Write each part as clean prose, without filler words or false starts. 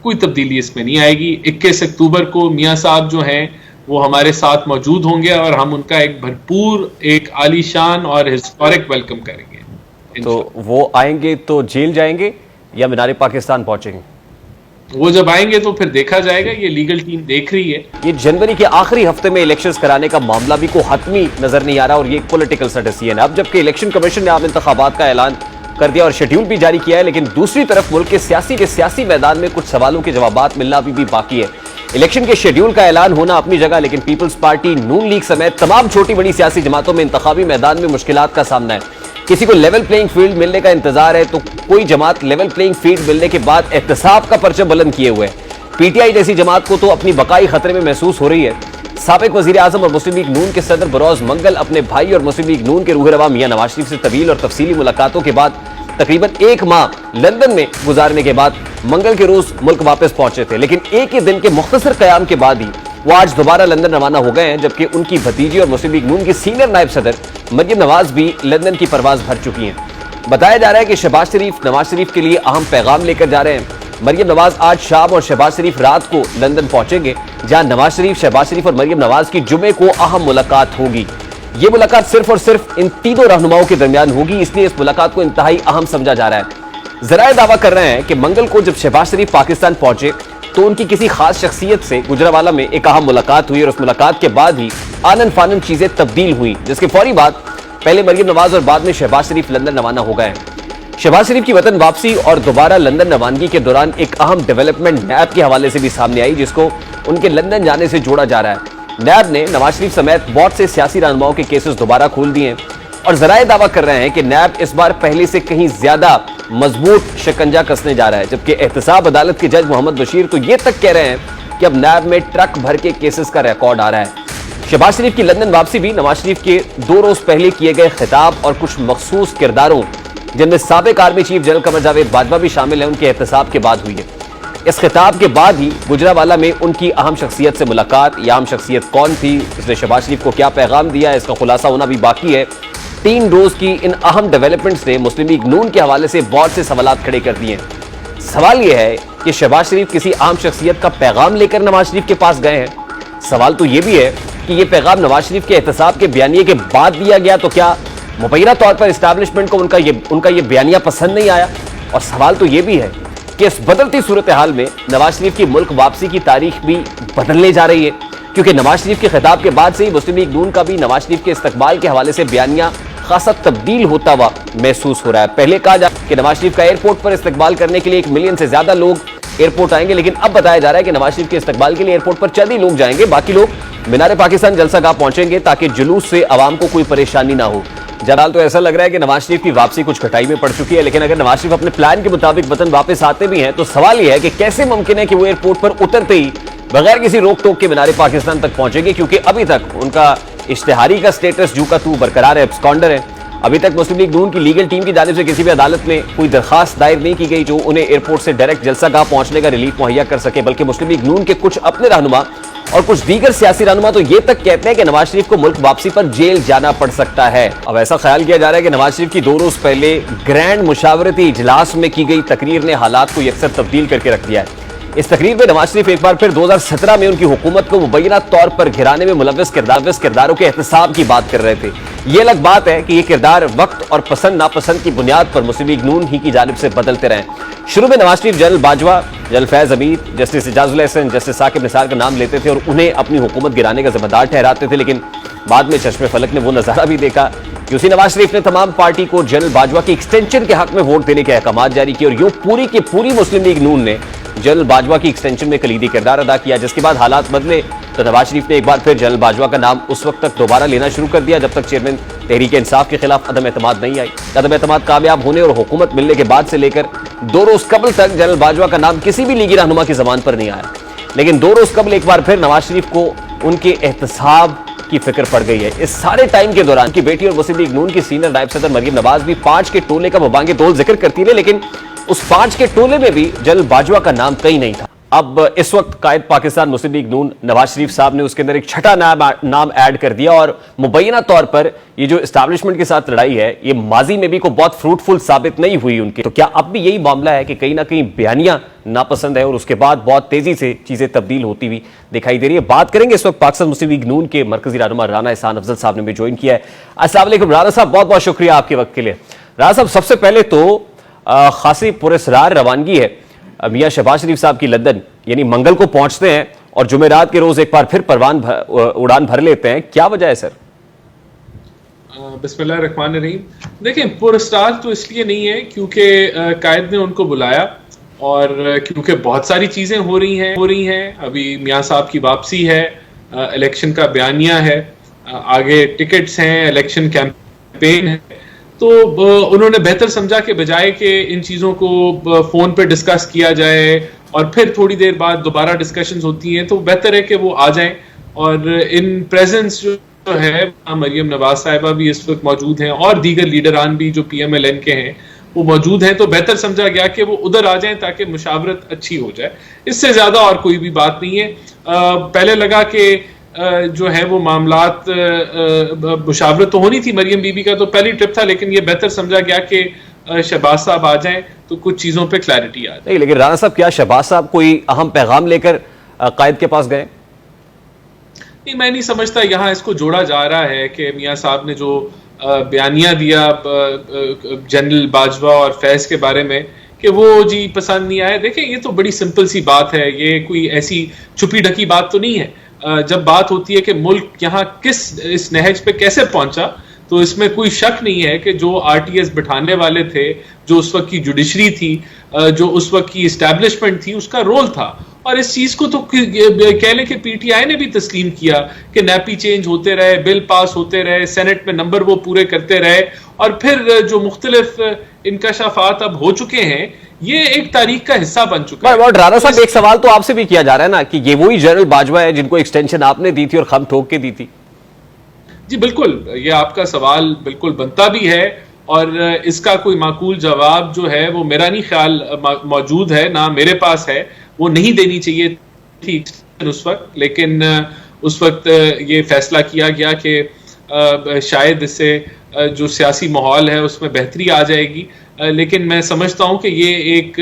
कोई तब्दीली इसमें नहीं आएगी। 21 अक्टूबर को मियाँ साहब जो हैं वो हमारे साथ मौजूद होंगे और हम उनका एक भरपूर, एक आलीशान और हिस्टोरिक वेलकम करेंगे। तो वो आएंगे तो जेल जाएंगे या मीनार पाकिस्तान पहुंचेंगे? वो जब आएंगे तो फिर देखा जाएगा, ये लीगल टीम देख रही है। ये जनवरी के आखिरी हफ्ते में इलेक्शंस कराने का मामला भी को हतमी नजर नहीं आ रहा और ये एक पॉलिटिकल सा डिसीजन है। अब जबकि इलेक्शन कमीशन ने आप इंतखाबात का ऐलान कर दिया और शेड्यूल भी जारी किया है, लेकिन दूसरी तरफ मुल्क के सियासी मैदान में कुछ सवालों के जवाबात मिलना अभी भी बाकी है। इलेक्शन के शेड्यूल का ऐलान होना अपनी जगह, लेकिन पीपल्स पार्टी, नून लीग समेत तमाम छोटी बड़ी सियासी जमातों में इंतखाबी मैदान में मुश्किलात का सामना है। किसी को लेवल प्लेइंग फील्ड मिलने का इंतजार है तो कोई जमात लेवल प्लेइंग फील्ड मिलने के बाद एहतसाब का परचम बुलंद किए हुए है। पीटीआई जैसी जमात को तो अपनी बकाई खतरे में महसूस हो रही है। साबिक वजीर आजम और मुस्लिम लीग नून के सदर बरोज मंगल अपने भाई और मुस्लिम लीग नून के रूह रवा मियां नवाज शरीफ से तवील और तफसीली मुलाकातों के बाद तकरीबन एक माह लंदन में गुजारने के बाद मंगल के रोज मुल्क वापस पहुंचे थे, लेकिन एक ही दिन के मुख्तसर कयाम के बाद ही वो आज दोबारा लंदन रवाना हो गए हैं, जबकि उनकी भतीजी और मुस्लिम लीग नून की सीनियर नायब सदर मरियम नवाज भी लंदन की परवाज भर चुकी हैं। बताया जा रहा है कि शहबाज शरीफ नवाज शरीफ के लिए अहम पैगाम लेकर जा रहे हैं। मरियम नवाज आज शाम और शहबाज शरीफ रात को लंदन पहुंचेंगे, जहां नवाज शरीफ, शहबाज शरीफ और मरियम नवाज की जुमे को अहम मुलाकात होगी। ये मुलाकात सिर्फ और सिर्फ इन तीनों रहनुमाओं के दरमियान होगी, इसलिए इस मुलाकात को इंतहाई अहम समझा जा रहा है। जराए दावा कर रहे हैं कि मंगल को जब शहबाज शरीफ पाकिस्तान पहुंचे तो उनकी किसी खास शख्सियत से गुजरावाला में एक अहम मुलाकात हुई और उस मुलाकात के बाद ही आनन फानन चीजें तब्दील हुई, जिसके फौरी बाद पहले मरियम नवाज और बाद में शहबाज शरीफ लंदन रवाना हो गए। शहबाज शरीफ की वतन वापसी और दोबारा लंदन रवानगी के दौरान एक अहम डेवलपमेंट नैब के हवाले से भी सामने आई, जिसको उनके लंदन जाने से जोड़ा जा रहा है। नैब ने नवाज शरीफ समेत बहुत से सियासी रहनुमाओं के केसेस दोबारा खोल दिए और जराए दावा कर रहे हैं कि नैब इस बार पहले से कहीं ज्यादा मजबूत शिकंजा कसने जा रहा है, जबकि एहतसाब अदालत के जज मोहम्मद बशीर तो ये तक कह रहे हैं कि अब नैब में ट्रक भर के केसेस का रिकॉर्ड आ रहा है। शहबाज शरीफ की लंदन वापसी भी नवाज शरीफ के 2 रोज पहले किए गए खिताब और कुछ मखसूस किरदारों, जिनमें साबिक army chief general Qamar Javed Bajwa भी शामिल है, उनके एहतसाब के बाद हुई है। इस खिताब के बाद ही गुजरावाला में उनकी अहम शख्सियत से मुलाकात, यह अहम शख्सियत कौन थी, इसने शहबाज शरीफ को क्या पैगाम दिया, इसका खुलासा होना भी बाकी है। 3 रोज की इन अहम डेवलपमेंट्स ने मुस्लिम लीग नून के हवाले से बहुत से सवालात खड़े कर दिए हैं। सवाल यह है कि शहबाज शरीफ किसी आम शख्सियत का पैगाम लेकर नवाज शरीफ के पास गए हैं। सवाल तो यह भी है कि यह पैगाम नवाज शरीफ के एहतसाब के बयानिए के बाद दिया गया तो क्या मुबैना तौर पर इस्टेब्लिशमेंट को उनका ये बयानिया पसंद नहीं आया। और सवाल तो यह भी है कि इस बदलती सूरत हाल में नवाज शरीफ की मुल्क वापसी की तारीख भी बदलने जा रही है, क्योंकि नवाज शरीफ के खिताब के बाद से ही मुस्लिम लीग नून का भी नवाज शरीफ के इस्तकबाल के हवाले से बयानिया खासा तब्दील होता हुआ महसूस हो रहा है। पहले कहा जा कि नवाज शरीफ का एयरपोर्ट पर इस्तकबाल करने के लिए 1 मिलियन से ज्यादा लोग एयरपोर्ट आएंगे, लेकिन अब बताया जा रहा है कि नवाज शरीफ के इस्तकबाल के लिए एयरपोर्ट पर चंद ही लोग जाएंगे, बाकी लोग मीनार पाकिस्तान जलसागाह पहुंचेंगे ताकि जुलूस से आवाम को कोई परेशानी ना हो। जराल तो ऐसा लग रहा है कि नवाज शरीफ की वापसी कुछ कटाई में पड़ चुकी है, लेकिन अगर नवाज शरीफ अपने प्लान के मुताबिक वतन वापस आते भी हैं तो सवाल यह है कि कैसे मुमकिन है कि वो एयरपोर्ट पर उतरते ही बगैर किसी रोक टोक के मीनार पाकिस्तान तक पहुंचेंगे, क्योंकि अभी तक उनका इश्तिहारी का स्टेटस जू का तू बरकरार है, एब्सकॉन्डर है। अभी तक मुस्लिम लीग नून की लीगल टीम की जानिब से किसी भी अदालत में कोई दरखास्त दायर नहीं की गई जो उन्हें एयरपोर्ट से डायरेक्ट जलसागाह पहुंचने का रिलीफ मुहैया कर सके, बल्कि मुस्लिम लीग नून के कुछ अपने रहनुमा और कुछ दीगर सियासी रहनुमा तो ये तक कहते हैं कि नवाज शरीफ को मुल्क वापसी पर जेल जाना पड़ सकता है। अब ऐसा ख्याल किया जा रहा है कि नवाज शरीफ की 2 रोज पहले ग्रैंड मुशावरती इजलास में की गई तकरीर ने हालात को यकसर तब्दील करके रख दिया है। इस तकरीर में नवाज शरीफ एक बार फिर 2017 में उनकी हुकूमत को मुबैना तौर पर घिराने में मुलव्वस किरदारों के एहतसाब की बात कर रहे थे। ये अलग बात है कि ये किरदार वक्त और पसंद नापसंद की बुनियाद पर मुस्लिम लीग नून ही की जानिब से बदलते रहे। शुरू में Nawaz Sharif general Bajwa, general Faiz Hameed, justice Ijazul Hasan, justice Saqib Nisar का नाम लेते थे और उन्हें अपनी हुकूमत गिराने का जिम्मेदार ठहराते थे, लेकिन बाद में चश्मे फलक ने वो नजारा भी देखा कि उसी नवाज शरीफ ने तमाम पार्टी को जनरल बाजवा की एक्सटेंशन के हक में वोट देने के अहकाम जारी किए और यूं पूरी की पूरी मुस्लिम लीग नून ने जनरल बाजवा की एक्सटेंशन में कलीदी किरदार अदा किया। जिसके बाद हालात बदले तो नवाज शरीफ ने एक बार फिर जनरल बाजवा का नाम उस वक्त तक दोबारा लेना शुरू कर दिया जब तक चेयरमैन तहरीक इंसाफ के खिलाफ अदम एतमाद नहीं आई। अदम एतमाद कामयाब होने और हुकूमत मिलने के बाद से लेकर 2 रोज कबल तक जनरल बाजवा का नाम किसी भी लीगी रहनुमा की जबान पर नहीं आया, लेकिन 2 रोज कबल एक बार फिर नवाज शरीफ को उनके एहतसाब की फिक्र पड़ गई है। इस सारे टाइम के दौरान की बेटी और मुस्लिम लीग नून की सीनियर नायब सदर मरियम नवाज भी 5 के टोले का मुबांगे तौल जिक्र करती रही, लेकिन उस 5 के टोले में भी जनरल बाजवा का नाम कहीं नहीं था। अब इस वक्त कायद पाकिस्तान मुस्लिम लीग नून नवाज शरीफ साहब ने उसके अंदर एक छठा नाम ऐड कर दिया और मुबैना तौर पर ये जो एस्टैब्लिशमेंट के साथ लड़ाई है ये माजी में भी को बहुत फ्रूटफुल साबित नहीं हुई उनकी। तो क्या अब भी यही मामला है कि कहीं ना कहीं बयानियां नापसंद है और उसके बाद बहुत तेजी से चीजें तब्दील होती हुई दिखाई दे रही है? बात करेंगे इस वक्त पाकिस्तान मुस्लिम लीग नून के मरकजी रहनुमा राना एहसान अफजल साहब ने भी ज्वाइन किया है। अस्सलाम वालेकुम राना साहब, बहुत बहुत शुक्रिया आपके वक्त के लिए। राना साहब, सबसे पहले तो खासी पुरस्कार रवानगी है मियां शहबाज शरीफ साहब की लंदन, यानी मंगल को पहुंचते हैं और जुमेरात के रोज एक बार फिर उड़ान भर लेते हैं, क्या वजह है सर? बिस्मिल्लाह रहमान रहीम। देखिए, पुरस्कार तो इसलिए नहीं है क्योंकि कायद ने उनको बुलाया और क्योंकि बहुत सारी चीजें हो रही हैं। अभी मियां साहब की वापसी है, इलेक्शन का बयानिया है, आगे टिकट्स हैं, इलेक्शन कैंपेन है, तो उन्होंने बेहतर समझा कि बजाय कि इन चीज़ों को फ़ोन पे डिस्कस किया जाए और फिर थोड़ी देर बाद दोबारा डिस्कशंस होती हैं, तो बेहतर है कि वो आ जाएं और इन प्रेजेंस जो है मरियम नवाज साहिबा भी इस वक्त मौजूद हैं और दीगर लीडरान भी जो PMLN के हैं वो मौजूद हैं, तो बेहतर समझा गया कि वो उधर आ जाएं ताकि मुशावरत अच्छी हो जाए। इससे ज़्यादा और कोई भी बात नहीं है। पहले लगा कि जो है वो मामलात मुशावरत तो होनी थी, मरियम बीबी का तो पहली ट्रिप था, लेकिन ये बेहतर समझा गया कि शहबाज साहब आ जाएं तो कुछ चीजों पे क्लैरिटी आ जाए। लेकिन राना साहब, क्या शहबाज साहब कोई अहम पैगाम लेकर कायद के पास गए? नहीं, मैं नहीं समझता यहाँ इसको जोड़ा जा रहा है कि मियां साहब ने जो बयानिया दिया जनरल बाजवा और फैज के बारे में कि वो जी पसंद नहीं आया। देखें, ये तो बड़ी सिंपल सी बात है, ये कोई ऐसी छुपी ढकी बात तो नहीं है। जब बात होती है कि मुल्क यहाँ इस नहज पे कैसे पहुंचा, तो इसमें कोई शक नहीं है कि जो RTS बिठाने वाले थे, जो उस वक्त की जुडिशरी थी, जो उस वक्त की इस्टेब्लिशमेंट थी, उसका रोल था। और इस चीज को तो कह लें कि PTI ने भी तस्लीम किया कि नैपी चेंज होते रहे, बिल पास होते रहे, सेनेट में नंबर वो पूरे करते रहे और फिर जो मुख्तलिफ इंकशाफात अब हो चुके हैं, ये एक तारीख का हिस्सा बन चुका है। राना साहब, एक सवाल तो आपसे भी किया जा रहा है ना कि ये वही जनरल बाजवा है जिनको एक्सटेंशन आपने दी थी और खम ठोक के दी थी? जी बिल्कुल, ये आपका सवाल बिल्कुल बनता भी है और इसका कोई माकूल जवाब जो है वो मेरा नहीं ख्याल मौजूद है, ना मेरे पास है। वो नहीं देनी चाहिए थी उस वक्त, लेकिन उस वक्त ये फैसला किया गया कि शायद इससे जो सियासी माहौल है उसमें बेहतरी आ जाएगी। लेकिन मैं समझता हूं कि ये एक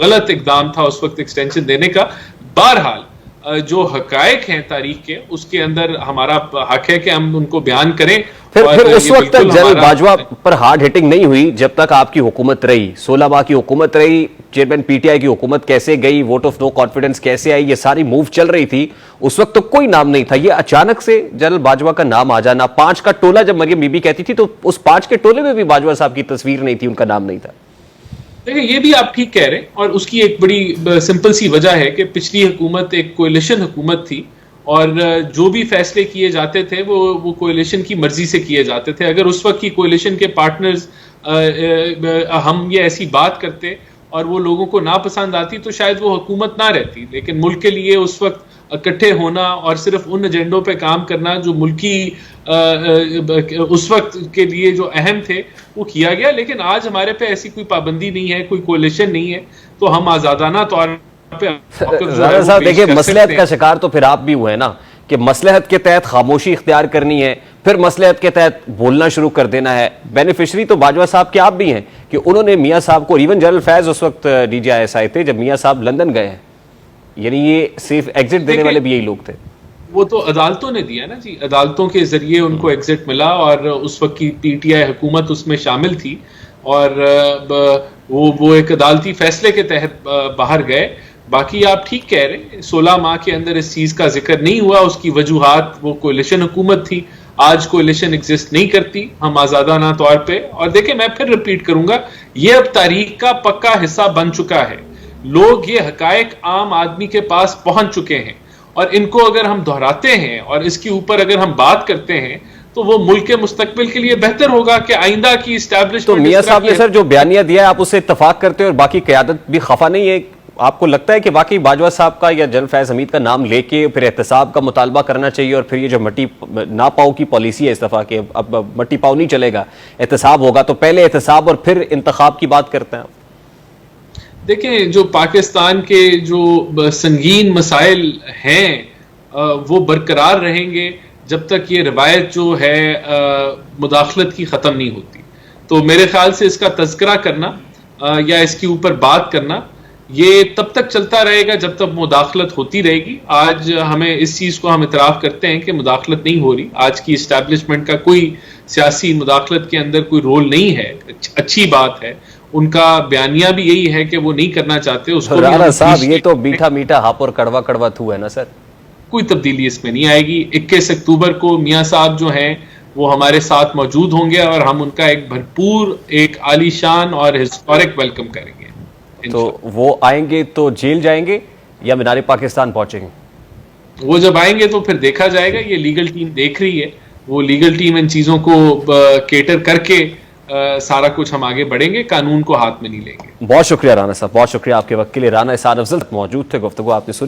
गलत इकदाम था उस वक्त एक्सटेंशन देने का। बहरहाल जो हकायक हैं तारीख के, उसके अंदर हमारा हक है कि हम उनको बयान करें। फिर उस वक्त तक जनरल बाजवा पर हार्ड हिटिंग नहीं हुई जब तक आपकी हुकूमत रही, 16 माह की हुकूमत रही, चेयरमैन PTI की हुकूमत कैसे गई, वोट ऑफ नो कॉन्फिडेंस कैसे आई, ये सारी मूव चल रही थी। उस वक्त तो कोई नाम नहीं था, ये अचानक से जनरल बाजवा का नाम आ जाना। 5 का टोला जब मरियम बीबी कहती थी तो उस 5 के टोले में भी बाजवा साहब की तस्वीर नहीं थी, उनका नाम नहीं था। देखिए, ये भी आप ठीक कह रहे हैं और उसकी एक बड़ी सिंपल सी वजह है कि पिछली हुकूमत एक कोalition हुकूमत थी और जो भी फैसले किए जाते थे वो कोalition की मर्जी से किए जाते थे। अगर उस वक्त की कोalition के पार्टनर्स हम ये ऐसी बात करते और वो लोगों को नापसंद आती तो शायद वो हुकूमत ना रहती। लेकिन मुल्क के लिए उस वक्त इकट्ठे होना और सिर्फ उन एजेंडों पे काम करना जो मुल्की उस वक्त के लिए जो अहम थे वो किया गया। लेकिन आज हमारे पे ऐसी कोई पाबंदी नहीं है, कोई कोalition नहीं है, तो हम आजादाना तौर पे साहब देखिए, मसलहत का शिकार तो फिर आप भी हुए ना कि मसलहत के तहत खामोशी इख्तियार करनी है, फिर मसलहत के तहत बोलना शुरू कर देना है। बेनिफिशरी तो बाजवा साहब के आप भी हैं कि उन्होंने मियां साहब को, इवन जनरल फैज उस वक्त DGIS आए थे जब मियां साहब लंदन गए हैं, यानी ये सिर्फ एग्जिट देने वाले भी यही लोग थे। वो तो अदालतों ने दिया ना जी, अदालतों के जरिए उनको एग्जिट मिला और उस वक्त की PTI हुकूमत उसमें शामिल थी और वो एक अदालती फैसले के तहत बाहर गए। बाकी आप ठीक कह रहे हैं, 16 माह के अंदर इस चीज का जिक्र नहीं हुआ। उसकी वजूहात, वो कोalition हुकूमत थी, आज कोalition एग्जिस्ट नहीं करती, हम आजादाना तौर पे। और देखिए, मैं फिर रिपीट करूंगा, ये अब तारीख का पक्का हिस्सा बन चुका है। लोग ये हकायक आम आदमी के पास पहुंच चुके हैं और इनको अगर हम दोहराते हैं और इसके ऊपर अगर हम बात करते हैं तो वो मुल्क के मुस्तकबिल के लिए बेहतर होगा कि आइंदा की इस्टेब्लिशमेंट। तो मियां साहब ने सर जो बयानिया दिया है, आप उससे इत्तफाक करते हैं और बाकी क़यादत भी खफा नहीं है? आपको लगता है कि वाकई बाजवा साहब का या जनरल फैज हमीद का नाम लेके फिर एहतसाब का मुतालबा करना चाहिए और फिर ये जो मट्टी ना पाओ की पॉलिसी है इस दफा के, अब मट्टी पाओ नहीं चलेगा, एहतसाब होगा, तो पहले एहतसाब और फिर इंतखाब की बात करते हैं? देखें, जो पाकिस्तान के जो संगीन मसाइल हैं वो बरकरार रहेंगे जब तक ये रवायत जो है मुदाखलत की ख़त्म नहीं होती। तो मेरे ख्याल से इसका तज़किरा करना या इसके ऊपर बात करना ये तब तक चलता रहेगा जब तक मुदाखलत होती रहेगी। आज हमें इस चीज़ को हम इतराफ़ करते हैं कि मुदाखलत नहीं हो रही, आज की इस्टेब्लिशमेंट का कोई सियासी मुदाखलत के अंदर कोई रोल नहीं है, अच्छी बात है। उनका बयानिया भी यही है कि वो नहीं करना चाहते। उसको राणा साहब, ये तो मीठा मीठा हाप और कड़वा कड़वा थू है ना सर। कोई तब्दीली इसमें नहीं आएगी। 21 अक्टूबर को मियां साहब जो हैं वो हमारे साथ मौजूद होंगे और हम उनका एक भरपूर, एक आलीशान और हिस्टोरिक वेलकम करेंगे। तो वो आएंगे तो जेल जाएंगे या मीनार पाकिस्तान पहुंचेंगे? वो जब आएंगे तो फिर देखा जाएगा। ये लीगल टीम देख रही है, वो लीगल टीम इन चीजों को केटर करके सारा कुछ हम आगे बढ़ेंगे, कानून को हाथ में नहीं लेंगे। बहुत शुक्रिया राणा साहब, बहुत शुक्रिया आपके वक्त के लिए। राणा एहसान अफजल मौजूद थे, गुफ्तगू आपने सुनी।